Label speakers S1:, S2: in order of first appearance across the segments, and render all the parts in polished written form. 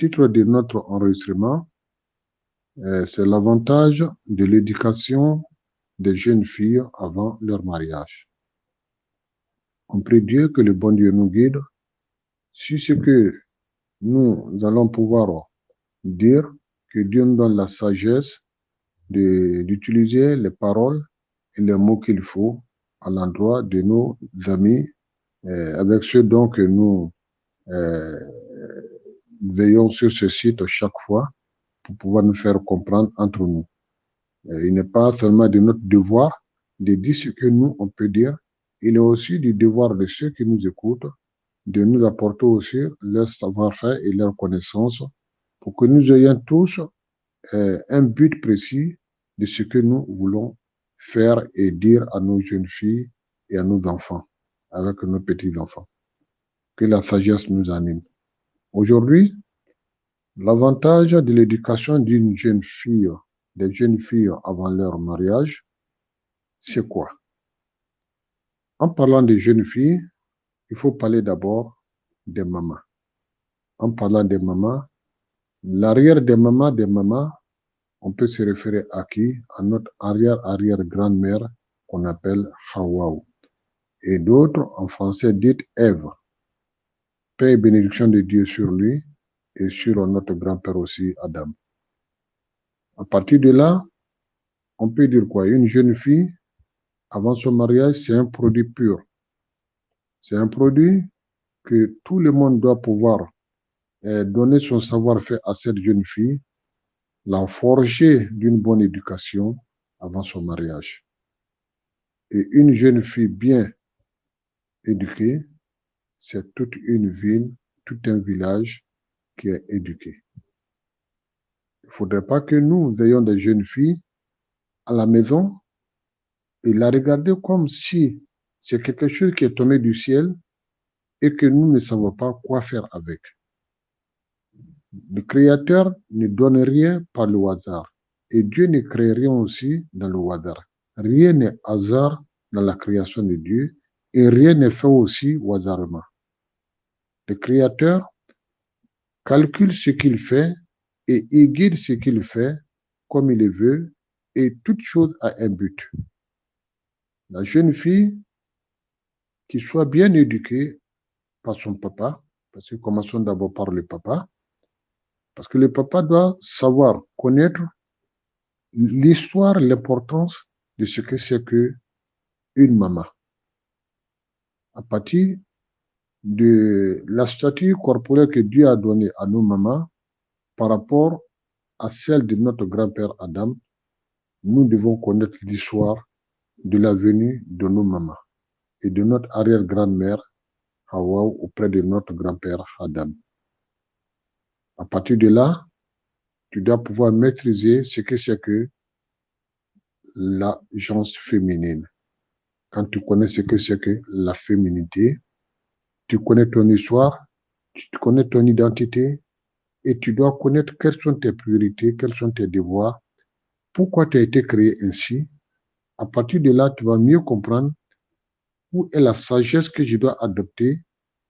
S1: titre de notre enregistrement, c'est l'avantage de l'éducation des jeunes filles avant leur mariage. On prie Dieu que le bon Dieu nous guide sur ce que nous allons pouvoir dire, que Dieu nous donne la sagesse d'utiliser les paroles et les mots qu'il faut à l'endroit de nos amis, avec ceux donc que nous veillons sur ce site chaque fois pour pouvoir nous faire comprendre entre nous. Il n'est pas seulement de notre devoir de dire ce que nous, on peut dire, il est aussi du devoir de ceux qui nous écoutent de nous apporter aussi leur savoir-faire et leur connaissance pour que nous ayons tous un but précis de ce que nous voulons faire et dire à nos jeunes filles et à nos enfants, avec nos petits-enfants. Que la sagesse nous anime. Aujourd'hui, l'avantage de l'éducation d'une jeune fille, des jeunes filles avant leur mariage, c'est quoi? En parlant des jeunes filles, il faut parler d'abord des mamans. En parlant des mamans, l'arrière des mamans, on peut se référer à qui? À notre arrière-arrière-grand-mère qu'on appelle Hawaou. Et d'autres, en français, dites Ève. Paix et bénédiction de Dieu sur lui et sur notre grand-père aussi, Adam. À partir de là, on peut dire quoi? Une jeune fille, avant son mariage, c'est un produit pur. C'est un produit que tout le monde doit pouvoir donner son savoir-faire à cette jeune fille, la forger d'une bonne éducation avant son mariage. Et une jeune fille bien éduquée, c'est toute une ville, tout un village qui est éduqué. Il ne faudrait pas que nous ayons des jeunes filles à la maison et la regarder comme si c'est quelque chose qui est tombé du ciel et que nous ne savons pas quoi faire avec. Le Créateur ne donne rien par le hasard. Et Dieu ne crée rien aussi dans le hasard. Rien n'est hasard dans la création de Dieu et rien n'est fait aussi au hasardement. Le Créateur calcule ce qu'il fait et il guide ce qu'il fait comme il le veut et toute chose a un but. La jeune fille qui soit bien éduquée par son papa, parce que commençons d'abord par le papa, parce que le papa doit savoir connaître l'histoire, l'importance de ce que c'est qu'une maman. À partir de la statue corporelle que Dieu a donnée à nos mamans par rapport à celle de notre grand-père Adam, nous devons connaître l'histoire de la venue de nos mamans et de notre arrière-grand-mère Hawa auprès de notre grand-père Adam. À partir de là, tu dois pouvoir maîtriser ce que c'est que la genre féminine. Quand tu connais ce que c'est que la féminité, tu connais ton histoire, tu connais ton identité et tu dois connaître quelles sont tes priorités, quels sont tes devoirs, pourquoi tu as été créé ainsi. À partir de là, tu vas mieux comprendre où est la sagesse que je dois adopter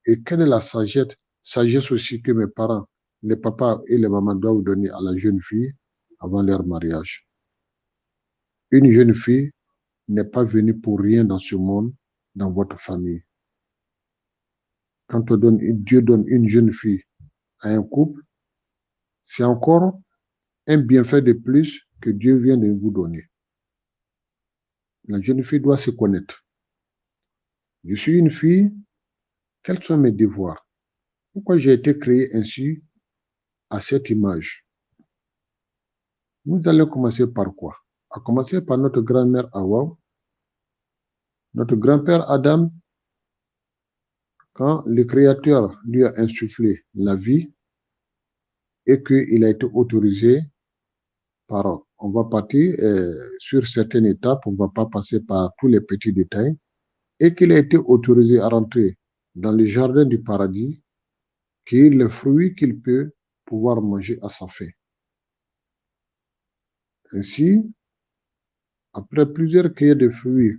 S1: et quelle est la sagesse aussi que mes parents, les papas et les mamans doivent donner à la jeune fille avant leur mariage. Une jeune fille n'est pas venue pour rien dans ce monde, dans votre famille. Quand Dieu donne une jeune fille à un couple, c'est encore un bienfait de plus que Dieu vient de vous donner. La jeune fille doit se connaître. Je suis une fille, quels sont mes devoirs? Pourquoi j'ai été créé ainsi, à cette image? Nous allons commencer par quoi? À commencer par notre grand-mère Hawa, notre grand-père Adam, quand le Créateur lui a insufflé la vie et qu'il a été autorisé par, on va partir sur certaines étapes, on ne va pas passer par tous les petits détails, et qu'il a été autorisé à rentrer dans le jardin du paradis, qui est le fruit qu'il peut pouvoir manger à sa faim. Ainsi, après plusieurs cueillettes de fruits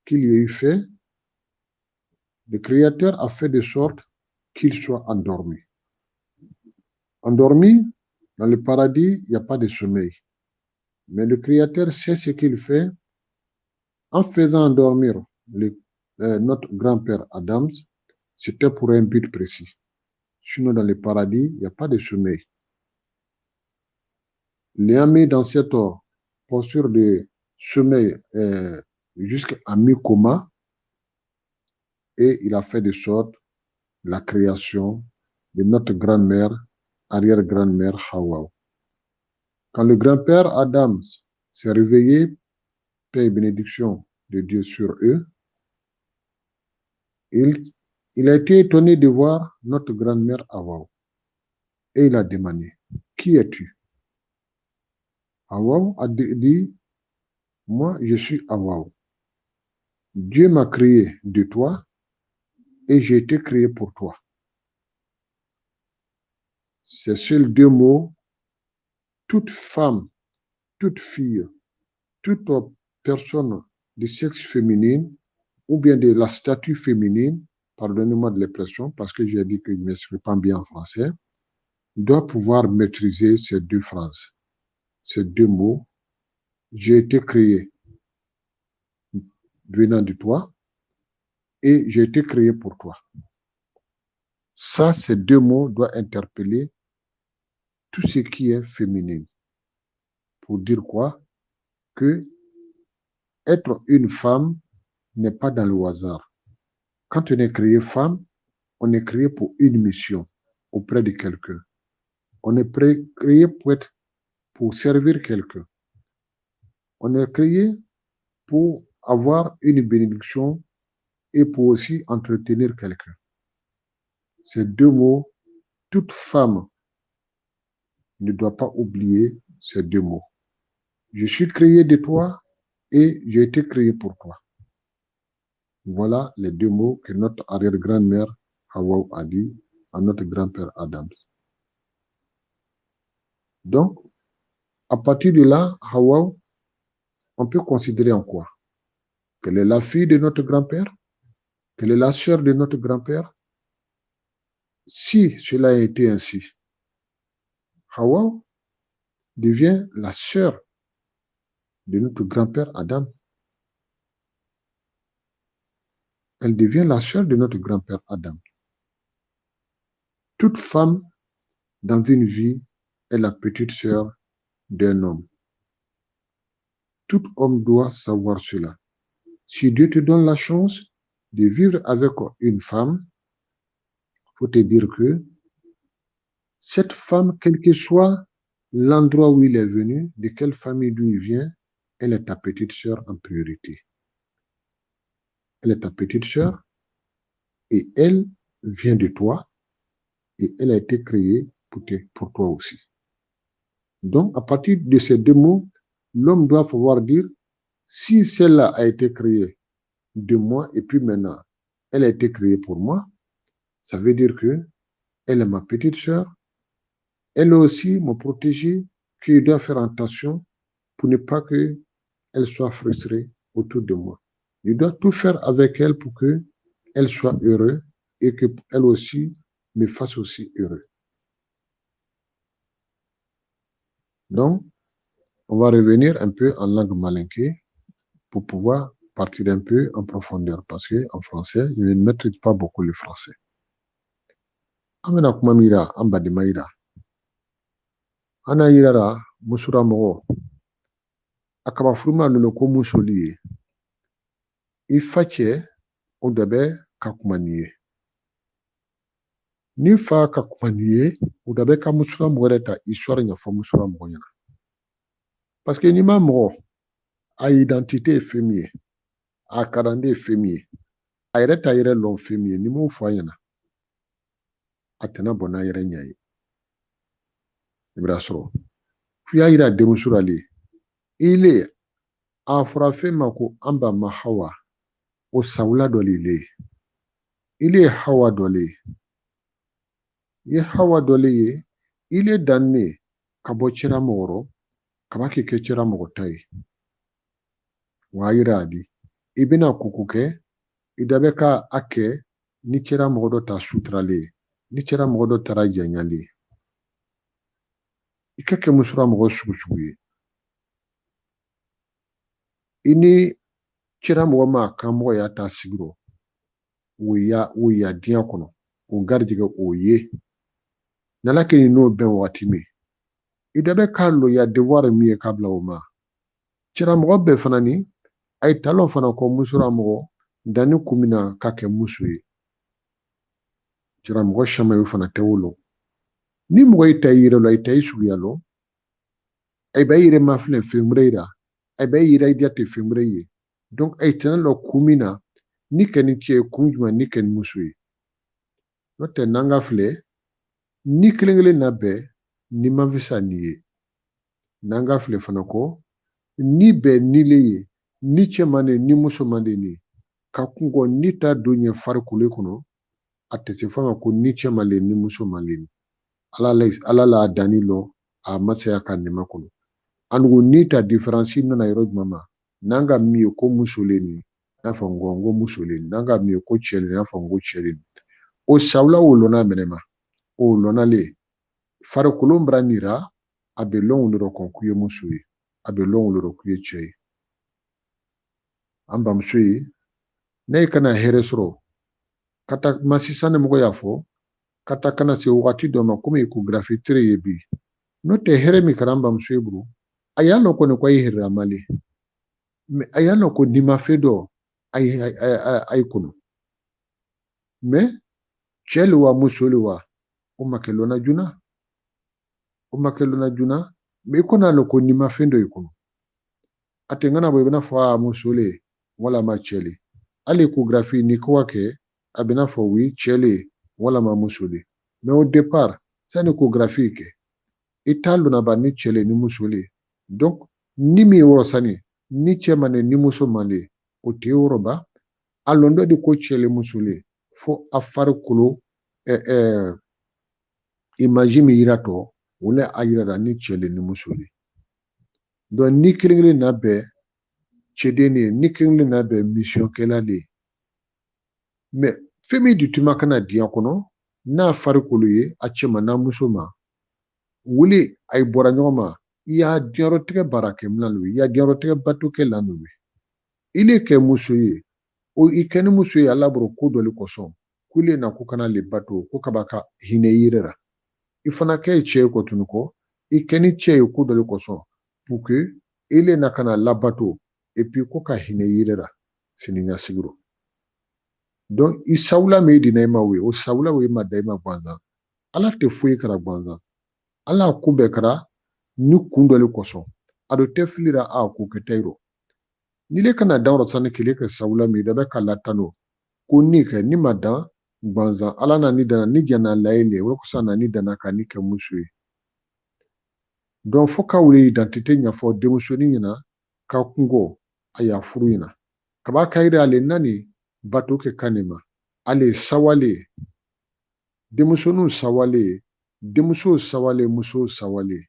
S1: qu'il y a eu fait, le Créateur a fait de sorte qu'il soit endormi. Endormi, dans le paradis, il n'y a pas de sommeil. Mais le Créateur sait ce qu'il fait en faisant endormir notre grand-père Adams. C'était pour un but précis. Sinon, dans le paradis, il n'y a pas de sommeil. L'ayant mis dans cette posture de sommeil jusqu'à mi-coma, et il a fait de sorte la création de notre grand-mère, arrière-grand-mère Hawa. Quand le grand-père Adams s'est réveillé, paix et bénédiction de Dieu sur eux, il a été étonné de voir notre grand-mère Hawa. Et il a demandé, qui es-tu? Hawa a dit, moi je suis Hawa. Dieu m'a créé de toi et j'ai été créé pour toi. Ces seuls deux mots, toute femme, toute fille, toute personne de sexe féminin ou bien de la statue féminine, pardonnez-moi de l'expression parce que j'ai dit que je ne m'exprime pas bien en français, doit pouvoir maîtriser ces deux phrases, ces deux mots. J'ai été créé venant de toi et j'ai été créé pour toi. Ça, ces deux mots doivent interpeller tout ce qui est féminin. Pour dire quoi? Que être une femme n'est pas dans le hasard. Quand on est créé femme, on est créé pour une mission auprès de quelqu'un. On est créé pour servir quelqu'un. On est créé pour avoir une bénédiction et pour aussi entretenir quelqu'un. Ces deux mots, toute femme ne doit pas oublier ces deux mots. Je suis créé de toi et j'ai été créé pour toi. Voilà les deux mots que notre arrière-grand-mère Hawa a dit à notre grand-père Adams. Donc, à partir de là, Hawa, on peut considérer en quoi? Qu'elle est la fille de notre grand-père? Qu'elle est la sœur de notre grand-père? Si cela a été ainsi, Hawa devient la sœur de notre grand-père Adam. Elle devient la sœur de notre grand-père Adam. Toute femme dans une vie est la petite sœur d'un homme. Tout homme doit savoir cela. Si Dieu te donne la chance de vivre avec une femme, il faut te dire que cette femme, quel que soit l'endroit où il est venu, de quelle famille d'où il vient, elle est ta petite sœur en priorité. Elle est ta petite sœur et elle vient de toi et elle a été créée pour toi aussi. Donc, à partir de ces deux mots, l'homme doit pouvoir dire, si celle-là a été créée de moi et puis maintenant, elle a été créée pour moi, ça veut dire que elle est ma petite sœur, elle aussi me protéger, que je dois faire attention pour ne pas qu'elle soit frustrée autour de moi. Je dois tout faire avec elle pour qu'elle soit heureuse et qu'elle aussi me fasse aussi heureux. Donc, on va revenir un peu en langue malinké pour pouvoir partir un peu en profondeur parce qu'en français, je ne maîtrise pas beaucoup le français. Amena kuma mira amba de maïra. Ana irara musura mogo. Akaba furuma lolo ko musoli. Ifache odabe kakumaniye. Ni fa kakumaniye odabe ka musura mogo ta histoire nya fa musura mogo nya. Parce que ni ma mogo a identité féminienne, a karande féminienne, a yɛrɛ ta yɛrɛ lɔn féminienne, ni m'o fɔ a ɲɛna. A tɛna bɔ n'a yɛrɛ ɲɛ ye. I bɛna sɔrɔ. F'i y'a yira denmuso la le. Ile a fɔra fɛn ma ko an ba ma Hawa o sawula dɔ le ye. Ile ye Hawa dɔ le ye. I ye Hawa dɔ le ye. Ile dannen ka bɔ cɛla mɔgɔ rɔ ka ba kɛ cɛla mɔgɔ ta ye. Wa a yira a di. I bɛna kuku kɛ i da bɛ ka a kɛ ni cɛla mɔgɔ dɔ ta suturalen ye. Ni cɛla mɔgɔ dɔ taara janyalen ye. i ka kɛ musolamɔgɔ sugu ye i ni ciramɔgɔ ma karamɔgɔ y'a ta sigiro o ya diɲɛ kɔnɔ o garijɛgɛ o ye n'ala kɛ n'o bɛn waati min i da bɛ k'a lɔ ya devoir min ye k'a bila o ma ciramɔgɔ bɛɛ fana ni a ye talon fana kɔ musolamɔgɔ danni kun min na ka kɛ muso ye ciramɔgɔ caman fana tɛ wolo ni mɔgɔ y'i ta i yɛrɛ la i ta i suguya lɔ ai bɛ yɛrɛ ma filɛ fɛnbere ra ai bɛ yɛrɛ i jate fɛnbere ye donc ai tɛnɛ lɔ kun min na ni kɛ ni cɛ kun jumɛn ni kɛ ni muso ye n'o tɛ n'an ka filɛ ni kelen kelen na bɛɛ ni ma fisa ni ye n'an ka filɛ fana kɔ ni bɛɛ nile ye ni cɛ man di ni muso man di ni ka kungɔ ni ta don ɲɛ farikolo kɔnɔ a tɛ se fanga ko ni cɛ man di ni muso man di ala la danni lɔ a masaya ka nɛmɛ kɔnɔ anugu ni ta différence nana yɔrɔ jumɛn ma n'an ka min ye ko muso le ni n'a fɔ n ko muso le ni n'an ka min ye ko cɛ le ni n'a fɔ n ko cɛ le ni o sawula o lɔnna minɛ ma o lɔnnalen farikolo bara nira a bɛ lɔn wolo kɔn k'u ye muso ye a bɛ lɔn wolo k'u ye cɛ ye an bamuso ye ne kana hɛrɛ sɔrɔ ka taa ma sisan mɔgɔ y'a fɔ ka taa kana se wagati dɔ ma komi échographie tere ye bi n'o tɛ hɛrɛ min kɛra an bamuso ye bolo a y'a lɔn kɔni ko a ye hɛrɛ amale mɛ a y'a lɔn ko n'i ma fɛn dɔ a ye kɔnɔ mɛ cɛ le wa muso le wa o ma kɛ lɔnna joona mɛ i kɔni a lɔn ko n'i ma fɛn dɔ i kɔnɔ a tɛ ŋana bɔ i bɛna fɔ a muso le walama cɛ le hali échographie ni ko kɛ a bɛna fɔ wi cɛ le walama muso le mɛ au départ sani échographie kɛ i t'a lɔnna ba ni cɛ le ni muso le donc ni min ye wɔrɔ sani ni cɛ man di ni muso man di o tɛ yɔrɔ ba a lɔn dɔ de ko cɛ le muso le fo a farikolo image min yira tɔ o le a yira ni cɛ le ni muso le donc ni kelen kelen na bɛɛ cɛden ne ni kelen kelen na bɛɛ mission kɛla le mɛ fɛn min dutuma kana diɲɛ kɔnɔ n'a farikolo ye a cɛ ma n'a muso ma wuli a yi bɔra ɲɔgɔn ma i y'a diɲɛlatigɛ baara kɛ minan lo i y'a diɲɛlatigɛ bato kɛ lan lo ile kɛ muso ye o i kɛ ni muso ye ala bɔra ko dɔ le kɔsɔn ko ile na ko kana le bato ko kaba ka hinɛ yɛrɛ ra i fana kɛ cɛ ye kɔ tunu kɔ i kɛ ni cɛ ye ko dɔ le kɔsɔn pour que ile na kana labato et puis ko ka hinɛ yɛrɛ ra sini ɲasigiro donc i sawula min dina i ma o ye o sawula o ye ma da i ma gansan ala tɛ foyi kɛra gansan ala ko bɛɛ kɛra ni kun dɔ le kɔsɔn a do tɛ filira a ko kɛ tayiro ni le kana dan yɔrɔ sani kele kɛ sawula min da bɛ ka latano ko ni kɛ ni ma dan gansan ala na ni dana ni jana layele o kusa na ni dana ka ni kɛ muso ye donc fo ka wuli identité ɲɛfɔ denmusonin ɲɛna ka kungo a y'a furu ɲɛna kaba kayiri ale nani bato kɛ kan ne ma ale sawale denmusoninw sawale denmusow sawale musow sawale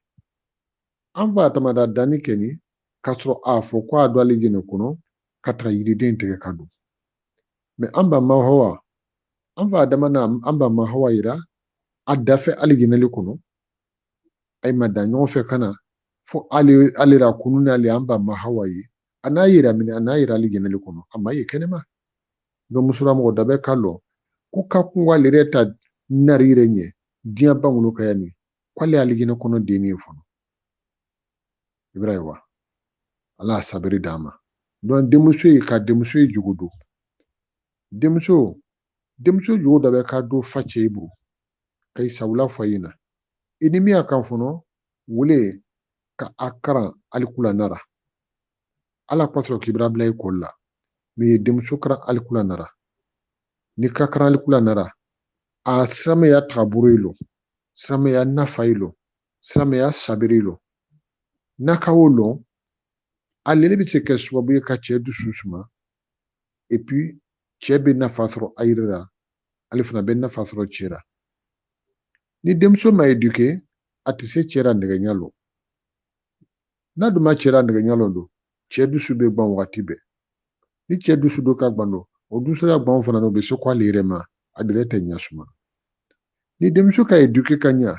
S1: an fa tamada danni kɛ ni k'a sɔrɔ a fɔ ko a don ale jɛnɛ kɔnɔ ka taga yiriden tigɛ ka don mɛ an ba ma hawa an fa adama na an ba ma hawa yira a dafɛ ale jɛnɛli kɔnɔ ay ma da ɲɔgɔn fɛ kana fo ale ra kunu n'ale an ba ma hawa ye a n'a yira minɛ a n'a yira ale jɛnɛli kɔnɔ a ma ye kɛnɛma donc musolamɔgɔ da bɛ ka lɔ ko ka kungo ale yɛrɛ ta nari yɛrɛ ɲɛ diɲɛ bangolo ka yanni k'ale ale jɛnɛ kɔnɔ den ye fɔlɔ i bɛra ye wa ala y'a sabari d'a ma donc denmuso ye ka denmuso ye jogo don denmuso jogo da bɛ ka don fa cɛ i bolo ka i sawula fɔ i na i ni min y'a kan fɔlɔ wele ka a karan alikula nara ala kɔsɔrɔ kibira bila i kɔli la mɛ ye denmuso karan alikula nara ni ka karan alikula nara a siramɛya tagabolo yi lɔ siramɛya nafa yi lɔ siramɛya sabiri yi lɔ n'a ka o lɔn ale bɛ se kɛ sababu ye ka cɛ dusu suma et puis cɛ bɛ nafa sɔrɔ a yɛrɛ la ale fana bɛ nafa sɔrɔ cɛ la ni denmuso ma éduqué a tɛ se cɛ la nɛgɛɲa lɔ n'a dun ma cɛ la nɛgɛɲa lɔ don cɛ dusu bɛ ban wagati bɛɛ ni cɛ dusu do ka gban don o dusu la gban fana o bɛ se ko ale yɛrɛ ma a dɛrɛ tɛ ɲɛ suma ni denmuso ka éduqué ka ɲa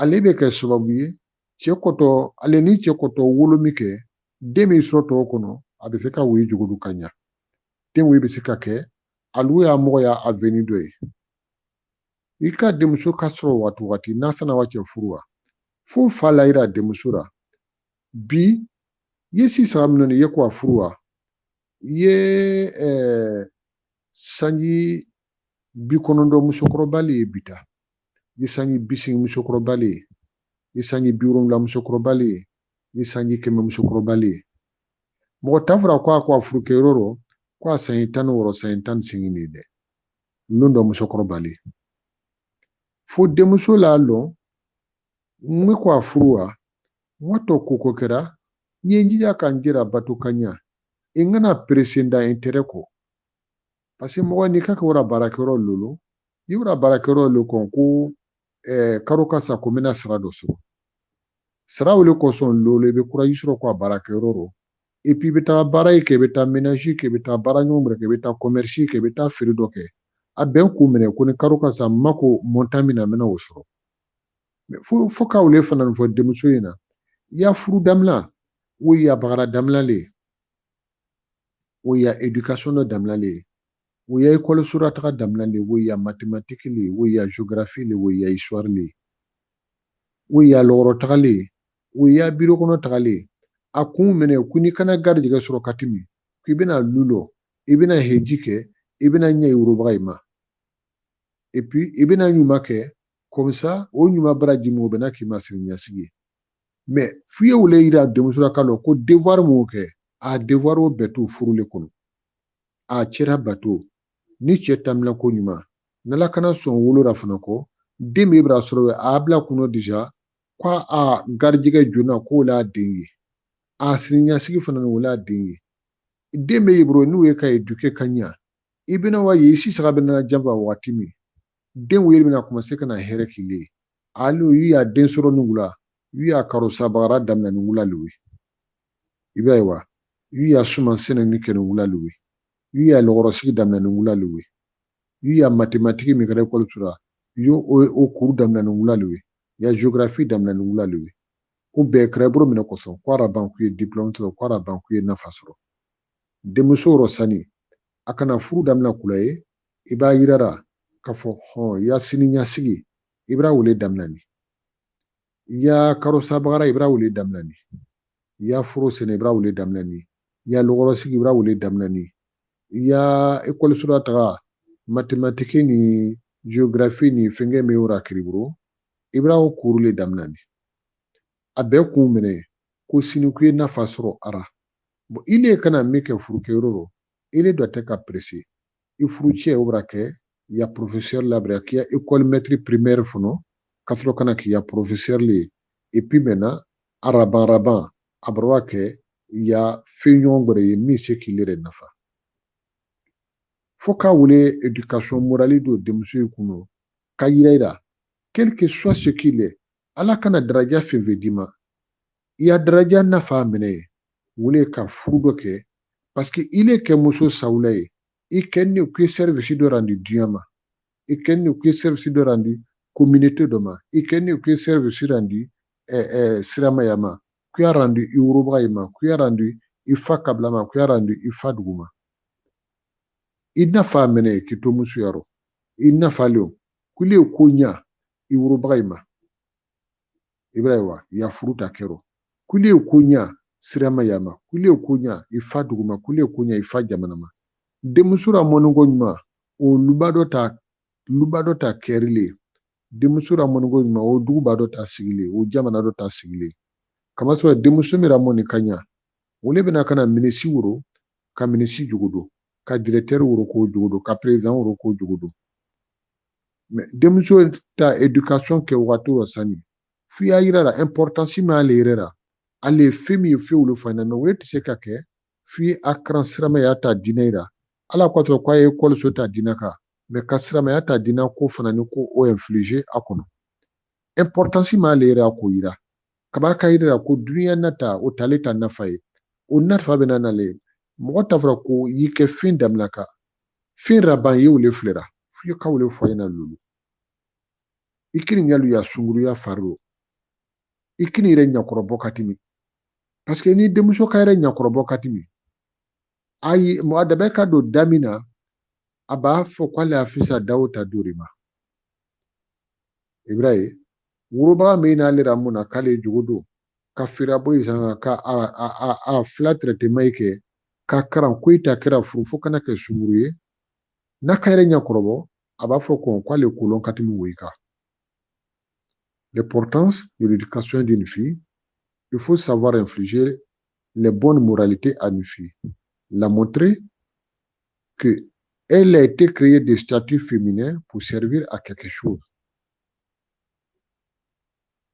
S1: ale bɛ kɛ sababu ye cɛ kɔtɔ ale ni cɛ kɔtɔ wolomi kɛ den bɛ sɔrɔ tɔw kɔnɔ a bɛ se ka woyo jugudu ka ɲa den woyo bɛ se ka kɛ alu y'a mɔgɔ y'a aveni dɔ ye i ka denmuso ka sɔrɔ waati n'a fana wa cɛ furu wa fo fa la yira denmuso la bi ye sisan minɛ ye ko a furu wa i ye sanji 90 musokɔrɔba le ye bi ta i sanji 80 musokɔrɔba le ye i sanji 70 musokɔrɔba le ye i sanji 100 musokɔrɔba le ye mɔgɔ t'a fɔra ko a furu kɛyɔrɔ rɔ ko a sanji 16 sanji 15 de ye dɛ ninnu dɔ musokɔrɔba le fo denmuso l'a lɔn n bɛ ko a furu wa n ka tɔ ko kɛra n ye n jija ka n jira bato ka ɲa i kana perese da intérêt kɔ parce que mɔgɔ n'i ka wara baarakɛyɔrɔ lolo i wara baarakɛyɔrɔ lo kɔn ko karo ka sa ko n bɛna sara dɔ sɔrɔ sara wele kɔsɔn lolo i bɛ kuraji sɔrɔ ko a baarakɛyɔrɔ rɔ et puis i bɛ taa baara kɛ i bɛ taa ménage kɛ i bɛ taa baara ɲɔgɔn minɛ kɛ i bɛ taa commerce kɛ i bɛ taa feere dɔ kɛ a bɛn k'u minɛ ko ni karo ka sa n ma ko montant min na n bɛna o sɔrɔ fo ka wele fana fɔ denmuso in na i y'a furu damina o y'a bagara damina le o y'a éducation dɔ damina le o y'a école sora taga damina le o y'a mathématique le o y'a géographie le o y'a histoire le o y'a lɔgɔrɔ taga le o y'a biro kɔnɔ taga le a kun minɛ ko n'i kana garijɛgɛ sɔrɔ kati min k'i bɛna lulɔ i bɛna heji kɛ i bɛna ɲɛ yugurubaga in ma et puis i bɛna ɲuman kɛ comme ça o ɲuman baraji min o bɛna k'i ma siri ɲɛsigi ye mais f'i ye wele yira denmuso la k'a ko devoir mun kɛ a devoir o bɛɛ to furu le kɔnɔ a cɛra bato ni cɛ tamina ko ɲuman n'ala kana sɔn wolo la fana kɔ den bɛ b'a sɔrɔ a bila kunna déjà ko a garijɛgɛ joona k'o l'a den ye a siri ɲɛsigi fana o l'a den ye den bɛ bolo n'u ye ka éduquer ka ɲa i bɛna wa ye i si saga bɛna janfa waati min den wele bɛna commencer ka na hɛrɛ k'i ye hali u y'a den sɔrɔ ni wula u y'a karosa bagara daminɛ ni wula le ye i b'a ye wa u y'a suman sɛnɛ ni kɛ ni wula le ye u y'a lɔgɔrɔsigi daminɛ ni wula le ye u y'a mathématique min kɛra école tura u y'o o kuru daminɛ ni wula le ye u y'a géographie daminɛ ni wula le ye ko bɛɛ kɛra i bolo minɛ kɔsɔn ko ara ban k'u ye diplôme sɔrɔ ko ara ban k'u ye nafa sɔrɔ denmuso yɔrɔ sani a kana furu daminɛ kula ye i b'a yirara k'a fɔ hɔn i y'a sini ɲɛsigi i b'a wele daminɛ ni i y'a karosa bagara i b'a wele daminɛ ni i y'a furu sɛnɛ i b'a wele daminɛ ni i y'a lɔgɔrɔsigi i b'a wele daminɛ ni i y'a école sura taga mathématique ni géographie ni fɛnkɛ min y'ora kiriburo i b'a o kuru le daminɛ ni a bɛɛ kun minɛ ko sini k'u ye nafa sɔrɔ ara bon ile kana min kɛ furukɛyɔrɔ rɔ ile doit être ka pressé i furu cɛ o b'a kɛ ya professeur labɛn k'i ya école maître primaire fɔlɔ ka sɔrɔ kana k'i ya professeur le et puis maintenant araban a b'a kɛ ya fɛn ɲɔgɔn wɛrɛ ye min se k'i yɛrɛ nafa fo k'a wele éducation morale don denmuso in kun ka yira quel que soit ce qu'il est ala kana daraja fɛn fɛn d'i ma i y'a daraja nafa minɛ wele ka furu dɔ kɛ parce que ile kɛ muso sawula ye i kɛ ni ku service dɔ randi diɲɛ ma i kɛ ni ku service dɔ randi communauté dɔ ma i kɛ ni ku service randi siramaya ma ku y'a randi i worobaga ma ku y'a randi i fa kabila ma ku y'a randi i fa dugu ma i nafa minɛ k'i to musoya rɔ i nafalen kule ko ɲa i worobaga ma i b'a ye wa i y'a furu ta kɛrɔ kule ko ɲa siramaya ma kule ko ɲa i fa dugu ma kule ko ɲa i fa jamana ma denmuso la mɔniko ɲuman o luba dɔ ta kɛrilen denmuso la mɔniko ɲuman o duguba dɔ ta sigilen o jamana dɔ ta sigilen kamasɔrɔ denmuso min mɔni ka ɲa o le bɛna kana minisi woro ka minisi jogo ka directeur woro k'o jogo don ka président woro k'o jogo don mais denmuso ta éducation kɛ waati dɔ sani f'i y'a yira la importance min ale yɛrɛ la ale ye fɛn min ye fɛn wolo fana mais o tɛ se ka kɛ f'i a karan siramaya ta diinɛ yira ala ko sɔrɔ k'a ye école so ta diinɛ kan mais ka siramaya ta diinɛ ko fana ni ko o infliger a kɔnɔ importance min ale yɛrɛ k'o yira kaba ka yira ko duniya nata o tale ta nafa ye o nafa bɛ nale mɔgɔ ta fɔra ko y'i kɛ fɛn damina ka fɛn raban ye wele filɛra f'i ka wele fɔ ɲɛna lulu i kiri ɲalu ya sunguruya faro ikini ire nyakorobo katimi. Parce que ni demuso kaire nyakorobo katimi. Ayi mo adabe ka do damina aba fo kwale afisa dawuta durima. Ibrahim wuruba meina lera muna kale jugudu ka firabo isanga ka a flatre te maike ka karan kuita kira furufu kana ke sumuruye na kaire nyakorobo aba fo kon kwale kulon katimi wika. L'importance de l'éducation d'une fille, il faut savoir infliger les bonnes moralités à une fille. La montrer qu'elle a été créée des statuts féminins pour servir à quelque chose.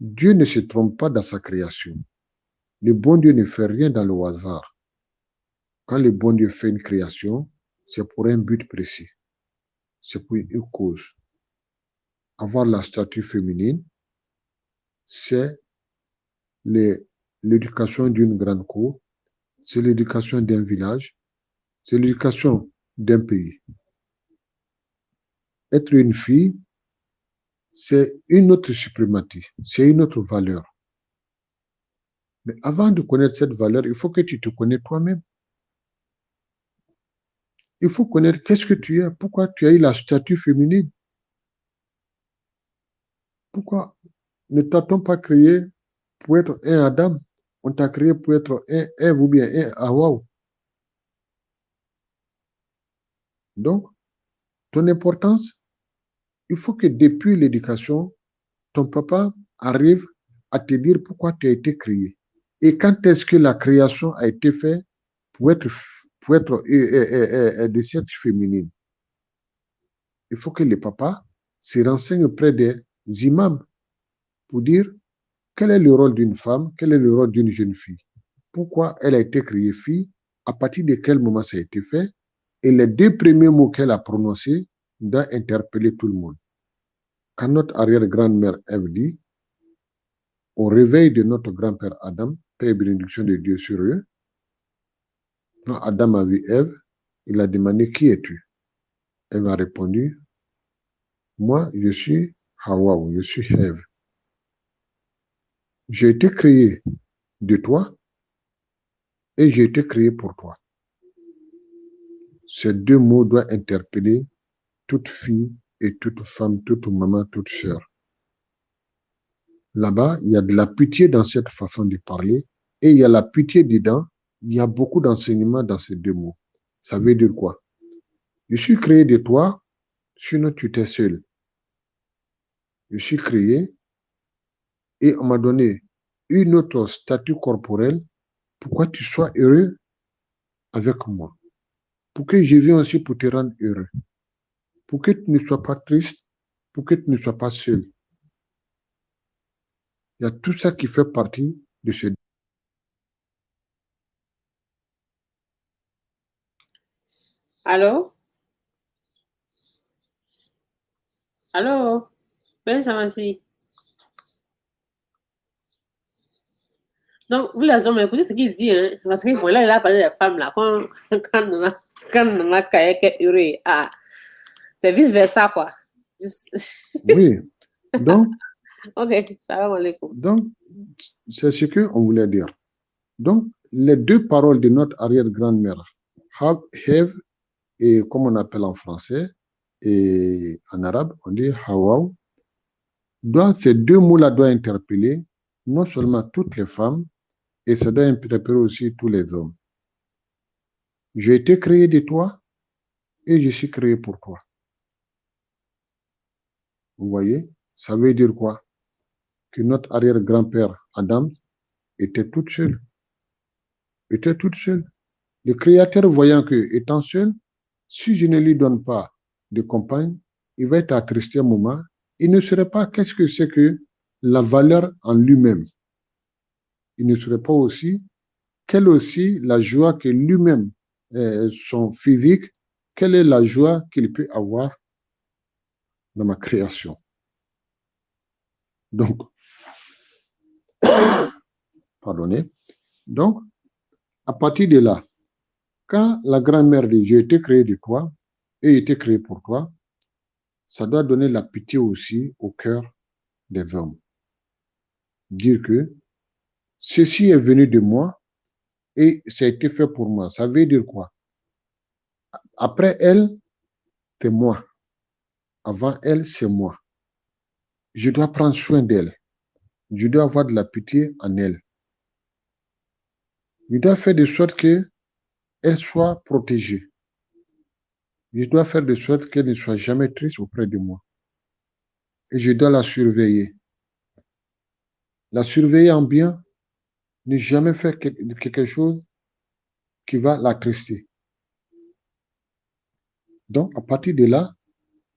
S1: Dieu ne se trompe pas dans sa création. Le bon Dieu ne fait rien dans le hasard. Quand le bon Dieu fait une création, c'est pour un but précis. C'est pour une cause. Avoir la statue féminine, c'est l'éducation d'une grande cour, c'est l'éducation d'un village, c'est l'éducation d'un pays. Être une fille, c'est une autre suprématie, c'est une autre valeur. Mais avant de connaître cette valeur, il faut que tu te connais toi-même. Il faut connaître qu'est-ce que tu es, pourquoi tu as eu la statue féminine. Pourquoi ne t'a-t-on pas créé pour être un Adam? On t'a créé pour être un Ève ou bien un Hawa. Donc, ton importance, il faut que depuis l'éducation, ton papa arrive à te dire pourquoi tu as été créé. Et quand est-ce que la création a été faite pour être de sexe féminine? Il faut que les papas se renseignent auprès des imams pour dire quel est le rôle d'une femme, quel est le rôle d'une jeune fille, pourquoi elle a été créée fille, à partir de quel moment ça a été fait, et les deux premiers mots qu'elle a prononcés doivent interpeller tout le monde. Quand notre arrière-grand-mère Ève dit, au réveil de notre grand-père Adam, paix et bénédiction de Dieu sur eux, quand Adam a vu Ève, il a demandé qui es-tu? Elle a répondu, moi je suis Hawa, je suis Ève. J'ai été créé de toi et j'ai été créé pour toi. Ces deux mots doivent interpeller toute fille et toute femme, toute maman, toute sœur. Là-bas, il y a de la pitié dans cette façon de parler et il y a la pitié dedans. Il y a beaucoup d'enseignements dans ces deux mots. Ça veut dire quoi? Je suis créé de toi, sinon tu t'es seul. Je suis créé et on m'a donné une autre statut corporel pour que tu sois heureux avec moi. Pour que je vienne aussi pour te rendre heureux. Pour que tu ne sois pas triste, pour que tu ne sois pas seul. Il y a tout ça qui fait partie de ce.
S2: Allô? Allô? Ben, ça va si. Donc, vous les hommes, écoutez ce qu'il dit, hein, parce que voilà, il a parlé des femmes là, quand on a est heureux, ah, c'est vice-versa, quoi.
S1: Oui, donc,
S2: ok, salam alaikum.
S1: Donc, c'est ce qu'on voulait dire. Donc, les deux paroles de notre arrière-grand-mère, have, et comme on appelle en français, et en arabe, on dit hawaw, ces deux mots-là doivent interpeller non seulement toutes les femmes, et ça doit interpeller aussi tous les hommes. J'ai été créé de toi et je suis créé pour toi. Vous voyez? Ça veut dire quoi? Que notre arrière-grand-père Adam était toute seule. Était toute seule. Le Créateur, voyant que, étant seul, si je ne lui donne pas de compagne, il va être attristé un moment. Il ne saurait pas qu'est-ce que c'est que la valeur en lui-même. Il ne saurait pas aussi quelle aussi la joie que lui-même, son physique, quelle est la joie qu'il peut avoir dans ma création. Donc, pardonnez. Donc, à partir de là, quand la grand-mère dit j'ai été créé de toi et été créé pour toi, ça doit donner la pitié aussi au cœur des hommes. dire que ceci est venu de moi et ça a été fait pour moi. Ça veut dire quoi? Après elle, c'est moi. Avant elle, c'est moi. Je dois prendre soin d'elle. Je dois avoir de la pitié en elle. Je dois faire de sorte qu'elle soit protégée. Je dois faire de sorte qu'elle ne soit jamais triste auprès de moi. Et je dois la surveiller. La surveiller en bien, ne jamais faire quelque chose qui va l'attrister. Donc, à partir de là,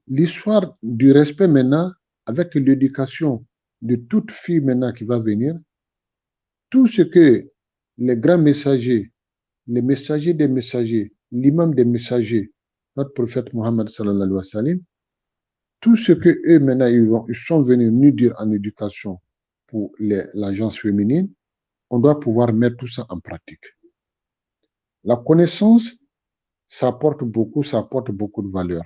S1: l'histoire du respect maintenant, avec l'éducation de toute fille maintenant qui va venir, tout ce que les grands messagers, les messagers des messagers, l'imam des messagers, notre prophète Mohammed sallallahu alayhi wa sallam, tout ce que eux maintenant ils sont venus nous dire en éducation pour l'agence féminine, on doit pouvoir mettre tout ça en pratique. La connaissance, ça apporte beaucoup de valeur.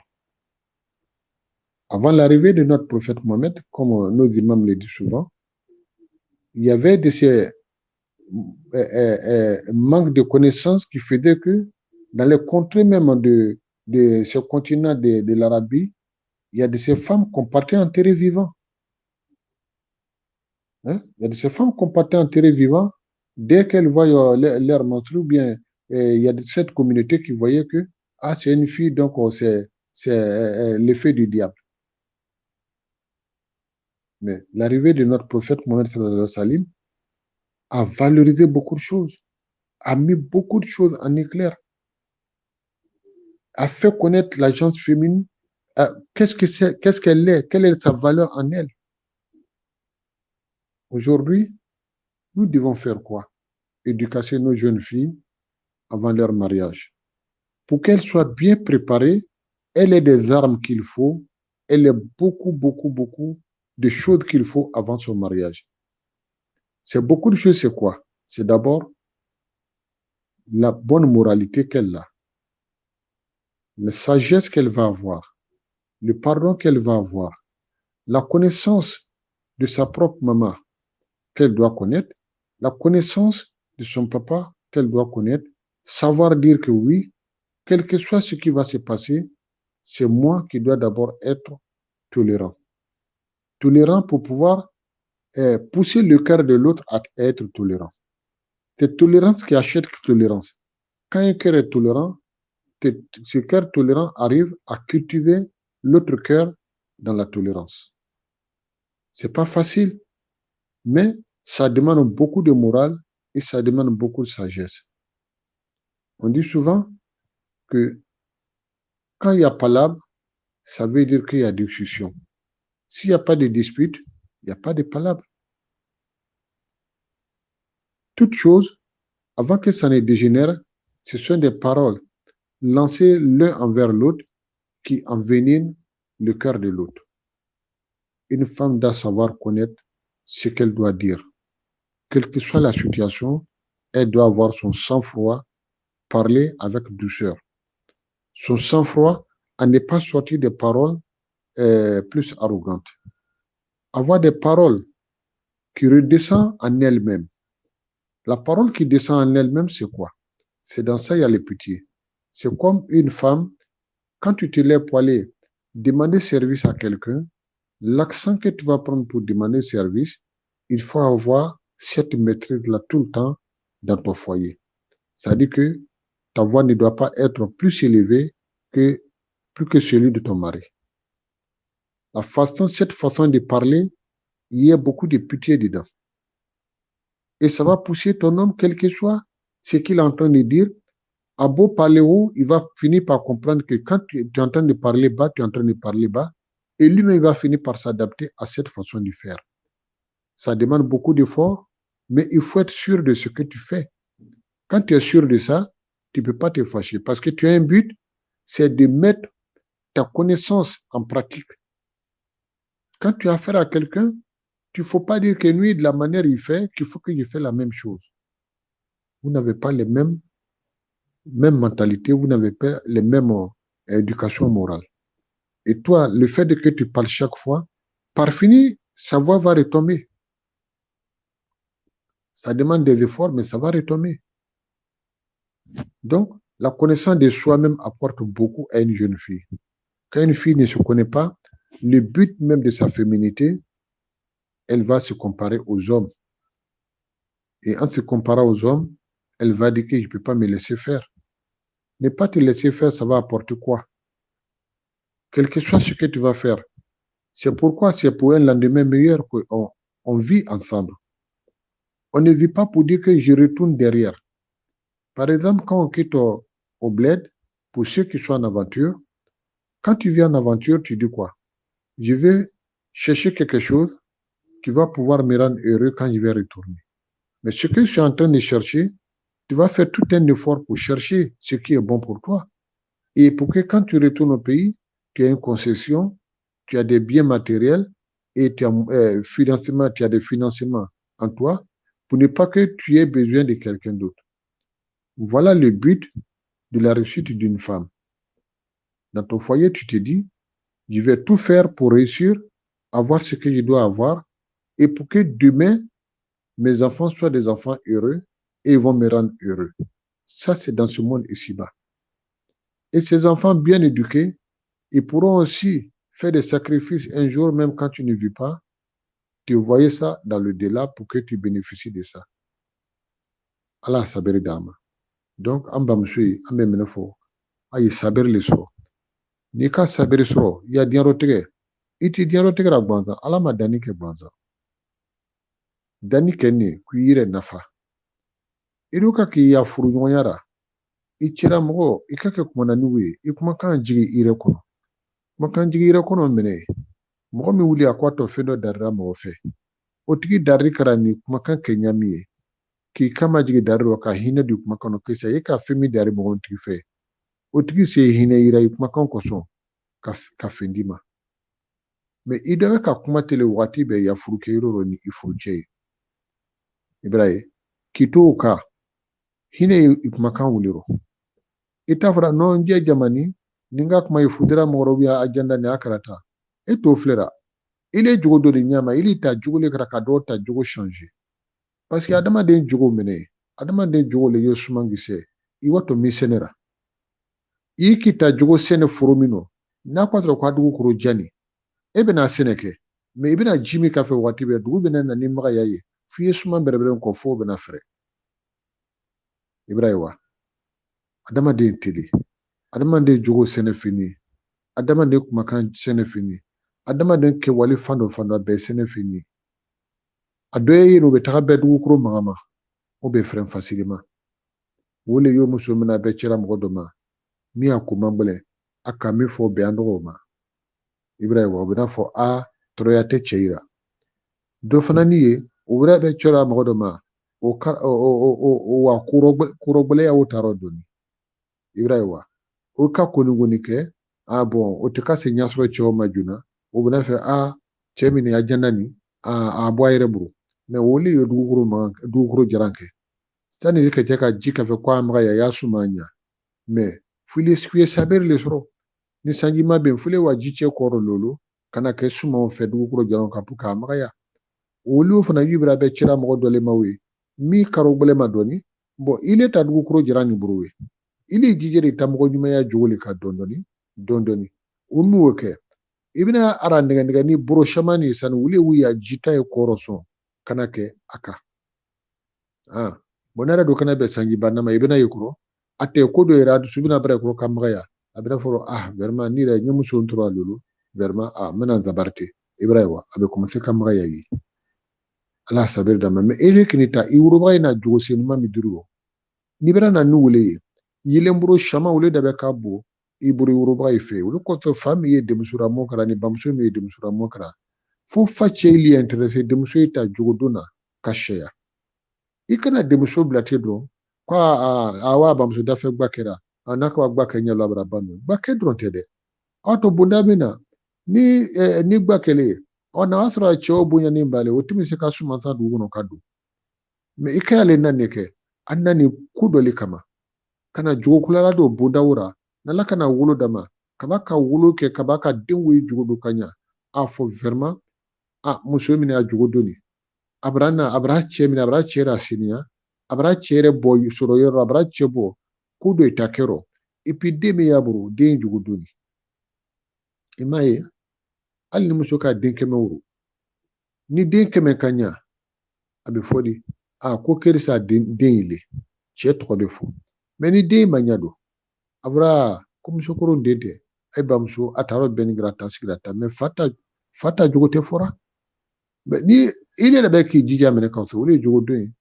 S1: Avant l'arrivée de notre prophète Mohammed, comme nos imams le disent souvent, il y avait de ces manques de connaissances qui faisaient que dans les contrées même de ce continent de l'Arabie, il y a de ces femmes qu'on partait enterrer vivants. Hein? Il y a de ces femmes qu'on partait enterrer vivants. Dès qu'elles voient leur menstrues, ou bien il y a de cette communauté qui voyait que c'est une fille, donc c'est l'effet du diable. Mais l'arrivée de notre prophète Mohammed sallallahu alayhi wa sallam a valorisé beaucoup de choses, a mis beaucoup de choses en éclair, a fait connaître l'agence féminine, qu'est-ce qu'elle est, quelle est sa valeur en elle. Aujourd'hui, nous devons faire quoi? Éduquer nos jeunes filles avant leur mariage. Pour qu'elles soient bien préparées, elle ait des armes qu'il faut, elle ait beaucoup de choses qu'il faut avant son mariage. C'est beaucoup de choses, c'est quoi? C'est d'abord la bonne moralité qu'elle a, la sagesse qu'elle va avoir, le pardon qu'elle va avoir, la connaissance de sa propre maman qu'elle doit connaître, la connaissance de son papa qu'elle doit connaître, savoir dire que oui, quel que soit ce qui va se passer, c'est moi qui dois d'abord être tolérant. Tolérant pour pouvoir pousser le cœur de l'autre à être tolérant. C'est tolérance qui achète tolérance. Quand un cœur est tolérant, ce cœur tolérant arrive à cultiver l'autre cœur dans la tolérance. C'est pas facile, mais ça demande beaucoup de morale et ça demande beaucoup de sagesse. On dit souvent que quand il y a palabre, ça veut dire qu'il y a discussion. S'il n'y a pas de dispute, il n'y a pas de palabre. Toute chose, avant que ça ne dégénère, ce sont des paroles lancées l'un envers l'autre qui enveniment le cœur de l'autre. Une femme doit savoir connaître ce qu'elle doit dire. Quelle que soit la situation, elle doit avoir son sang-froid, parler avec douceur. Son sang-froid à ne pas sortir des paroles plus arrogantes. Avoir des paroles qui redescendent en elle-même. La parole qui descend en elle-même, c'est quoi? C'est dans ça, il y a les pitiés. C'est comme une femme, quand tu te lèves pour aller demander service à quelqu'un, l'accent que tu vas prendre pour demander service, il faut avoir cette maîtrise-là tout le temps dans ton foyer. C'est-à-dire que ta voix ne doit pas être plus élevée que celui de ton mari. Cette façon de parler, il y a beaucoup de pitié dedans. Et ça va pousser ton homme, quel que soit ce qu'il est en train de dire, à beau parler haut, il va finir par comprendre que quand tu es en train de parler bas, tu es en train de parler bas, et lui-même va finir par s'adapter à cette façon de faire. Ça demande beaucoup d'efforts, mais il faut être sûr de ce que tu fais. Quand tu es sûr de ça, tu ne peux pas te fâcher parce que tu as un but, c'est de mettre ta connaissance en pratique. Quand tu as affaire à quelqu'un, il ne faut pas dire que lui, de la manière il fait, qu'il faut que je fasse la même chose. Vous n'avez pas les mêmes mentalités, vous n'avez pas les mêmes éducations morales. Et toi, le fait que tu parles chaque fois, par fini, sa voix va retomber. Ça demande des efforts, mais ça va retomber. Donc, la connaissance de soi-même apporte beaucoup à une jeune fille. Quand une fille ne se connaît pas, le but même de sa féminité, elle va se comparer aux hommes. Et en se comparant aux hommes, elle va dire que je ne peux pas me laisser faire. Ne pas te laisser faire, ça va apporter quoi? Quel que soit ce que tu vas faire. C'est pourquoi c'est pour un lendemain meilleur qu'on vit ensemble. On ne vit pas pour dire que je retourne derrière. Par exemple, quand on quitte au bled, pour ceux qui sont en aventure, quand tu viens en aventure, tu dis quoi? Je vais chercher quelque chose qui va pouvoir me rendre heureux quand je vais retourner. Mais ce que je suis en train de chercher, tu vas faire tout un effort pour chercher ce qui est bon pour toi. Et pour que quand tu retournes au pays, tu as une concession, tu as des biens matériels et tu as des financements en toi pour ne pas que tu aies besoin de quelqu'un d'autre. Voilà le but de la réussite d'une femme. Dans ton foyer, tu te dis, je vais tout faire pour réussir, avoir ce que je dois avoir et pour que demain, mes enfants soient des enfants heureux et ils vont me rendre heureux. Ça, c'est dans ce monde ici-bas. Et ces enfants bien éduqués, ils pourront aussi faire des sacrifices un jour, même quand tu ne vis pas. Tu voyais ça dans le delà pour que tu bénéficies de ça. Allah sabere dama. Donc, amba msui, ambe menefo, ayi sabere le so. Ni ka sabere so, ya diaro tege. Iti diaro tege ra gwanza, ala ma dani ke gwanza. Dani ke ni, kuyire nafa. Iruka ki ya furu nyonyara. Ichira mgo, ikake kumana niwe, ikumakan jigi ire kono. Makan jigi ire kono mene. Mgo mi wuli akwato fendo darra mgo fe. Otigi darri karani kumakan kenyamiye. Ki kama jigi darri waka hina di kumakan okesa, yeka femi darri mgo ntigi fe. Otigi se hina ira kumakan koson, ka fendima. Me idawe ka kumatele wakati be ya furuke iroro ni ifuruke. Ibraye, kito uka, hine kumakan wuliro. Itafra no nje jamani, ninga kuma ifudira morobiya agenda ne akarata. Eto flera. Ile jogo do de nyama, ile ta jogo le kara kado ta jogo changer. Parce que adama den jogo mene, adama den jogo le yosumangise, iwato misenera. Iki ta jogo sene foromino, na kwatra kwa dugu kuro jani. Ebe na seneke, me ebe na jimi kafe wati be dugu bena na nimaga yaye, fiye suman berebere ko fo bena fre. Ibrahima, adama den tili, adama den jogo sene fini, adama den kumakan sene fini, adama den ke wali fando be sene fini. Adoye no be taga be dugu kuro mangama, o be frem facilement. Wole yo muso mina be chira mgodoma, mi akumambele, akami fo be andoma. Ibrahima, obina fo a troyate cheira. Do fanani ye, obina be chira mgodoma, o wa kurogbele ya utaro doni. Ibrahima, o ka kununguni ke, bon, o te ka se nyasro chewo majuna, obina fe chemini ya janani, boa ireburu. Me wole yo dugukuro jaranke. Tani yake jeka jika fe kwa mga ya sumanya. Me, fule saber le soro. Ni sanji mabe fule wa jiche koro lolo, kana ke suma fe dugukuro jaranka puka mga ya. Wole ufana yubra be chira mga dole mawe. Mi karogbele madoni, bo ile ta dugukuro jarani buruwe. Ile jijere tamugo nyuma ya jowole ka dondoni. Unu weke. Ibina arandega ni buro shamani san wule ya jita e koro son. Kana ke aka. Bonara do kana be sanji banama ibina yukuro ate kodo iradu subina bare kuro kamgaya abina foro verma ni re nyamu so ntro alulu verma mena zabarte ibrahima abe commencer kamgaya yi ala sabir da me ele kinita iwuro bayina jogo sen mami duro ni bera na nuwule yilemburo shama wule da be kabo iburu wuro bay fe wulu ko to famille de musura mo kala ni bamso mi de musura mo kala fu facce li intéressé de muso ita jogo dona kasheya ikana demuso blate dron kwa awa bamso dafe gbakera anaka wa gbake nya lo abra banu gbake dron tede auto bundamina ni gbakele ona asra cho bunya ni mbale otimi se kasu mansa du gono kadu me ikale naneke annani kudoli kama kana jogo kulala do bundawura nala kana wulu dama kabaka wulu ke kabaka dinwi jogo do kanya afo verma muso mini a jogo doni abra chemina abra chera sinia abra chere boy soro yoro abra chebo kudo itakero ipidemi yaburu den juguduni imaye al ni musoka den keme wuro ni den keme kanya abi fodi ko kerisa den ile che to de fo mais ni den manyado abra comme sokoro dede ay bamso ataro ben grata sigrata mais fata jugote fora mais ni ile da be ki jija mene kan so wole jugodun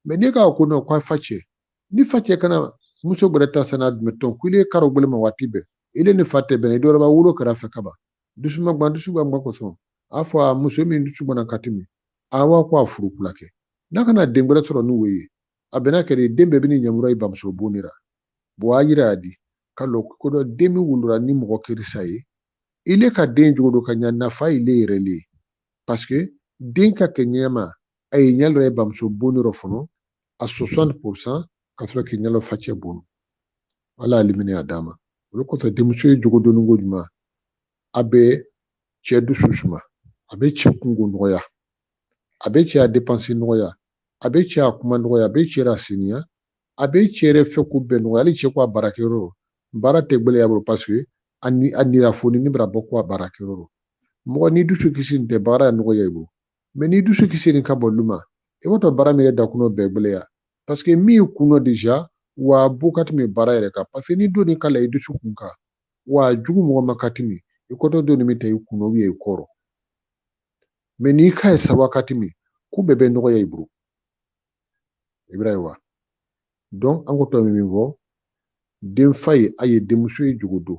S1: mais ni ka ko no kwa fache ni fache kana muso gbata sana meton kule karo gbele ma watibe ile ni fate ben do ba wuro kara fa kaba dusuma gba ko so afwa muso mi dusu gbana katimi awa ko afuru kulake na kana dengbere toro nu weye abena kere dembe bini nyamura ibamso bonira bo ayira adi kalo ko do demi wulura ni mo kerisa ye ile ka den jogo ka nya nafa ile rele parce que den ka kenyama ay nyalo e bamso boniro fono à 60% kasra ki nyalo fache bon wala elimine adama wala ko de muso jogo do ngo duma abe che du susuma abe che kungo noya abe che a dépenser noya abe che a kuma noya abe che rasinia abe che re fe ku be noya ali che ko barakero barate gbele ya parce que anira foni ni bra bokwa barakero mo ni du su kisin de bara noya ibo mais ni du su kisin ka boluma e woto bara mi da kuno be gbele ya parce que mi kuno déjà wa bukati mi bara yɛrɛ kan parce que ni doni kala i dusu kun kan wa jugu mɔgɔ makati mi i kɔtɔ doni mi ta i kuno i kɔrɔ mais n'i ka ye sabakati mi ku bɛɛ bɛ nɔgɔya i bolo i bɛra ye wa donc an ko tɔ min fɔ den fa ye a ye denmuso ye jogo don